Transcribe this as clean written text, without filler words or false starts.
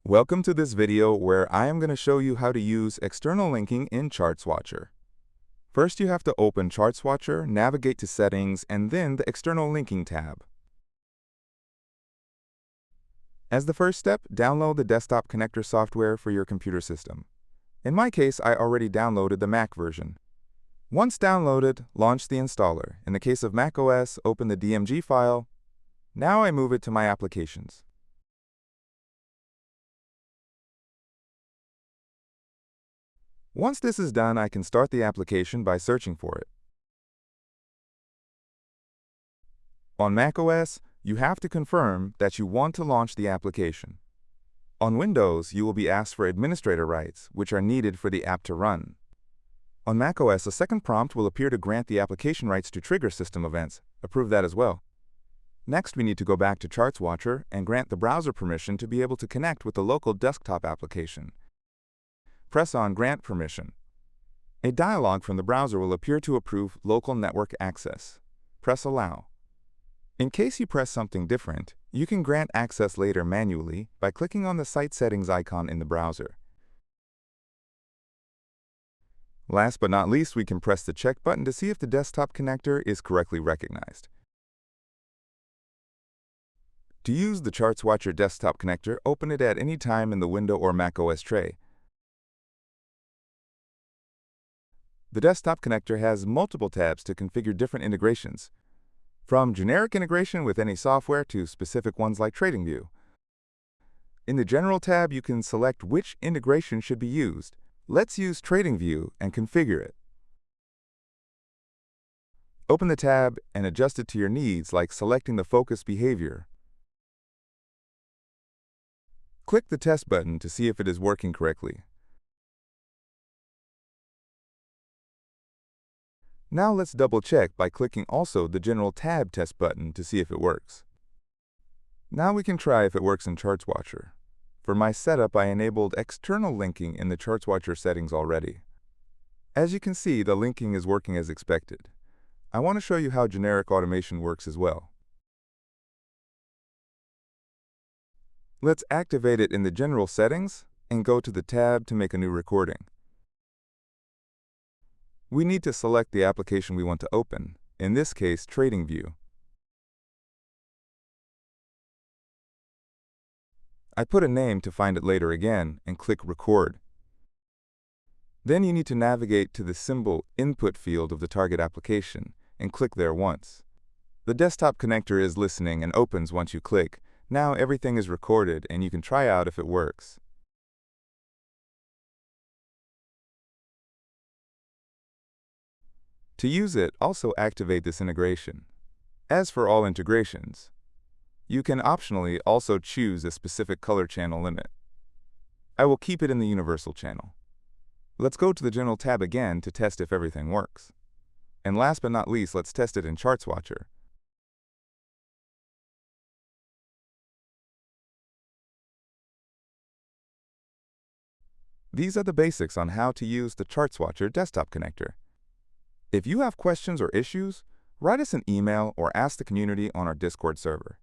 Welcome to this video where I am going to show you how to use external linking in ChartsWatcher. First, you have to open ChartsWatcher, navigate to Settings, and then the External Linking tab. As the first step, download the Desktop Connector software for your computer system. In my case, I already downloaded the Mac version. Once downloaded, launch the installer. In the case of macOS, open the DMG file. Now I move it to my applications. Once this is done, I can start the application by searching for it. On macOS, you have to confirm that you want to launch the application. On Windows, you will be asked for administrator rights, which are needed for the app to run. On macOS, a second prompt will appear to grant the application rights to trigger system events. Approve that as well. Next, we need to go back to ChartsWatcher and grant the browser permission to be able to connect with the local desktop application. Press on Grant Permission. A dialog from the browser will appear to approve local network access. Press Allow. In case you press something different, you can grant access later manually by clicking on the Site Settings icon in the browser. Last but not least, we can press the check button to see if the desktop connector is correctly recognized. To use the ChartsWatcher Desktop Connector, open it at any time in the Windows or macOS tray. The desktop connector has multiple tabs to configure different integrations, from generic integration with any software to specific ones like TradingView. In the General tab, you can select which integration should be used. Let's use TradingView and configure it. Open the tab and adjust it to your needs, like selecting the focus behavior. Click the test button to see if it is working correctly. Now let's double-check by clicking also the General tab test button to see if it works. Now we can try if it works in ChartsWatcher. For my setup, I enabled external linking in the ChartsWatcher settings already. As you can see, the linking is working as expected. I want to show you how generic automation works as well. Let's activate it in the General settings and go to the tab to make a new recording. We need to select the application we want to open, in this case, TradingView. I put a name to find it later again and click Record. Then you need to navigate to the symbol Input field of the target application and click there once. The desktop connector is listening and opens once you click. Now everything is recorded and you can try out if it works. To use it, also activate this integration. As for all integrations, you can optionally also choose a specific color channel limit. I will keep it in the universal channel. Let's go to the General tab again to test if everything works. And last but not least, let's test it in ChartsWatcher. These are the basics on how to use the ChartsWatcher Desktop Connector. If you have questions or issues, write us an email or ask the community on our Discord server.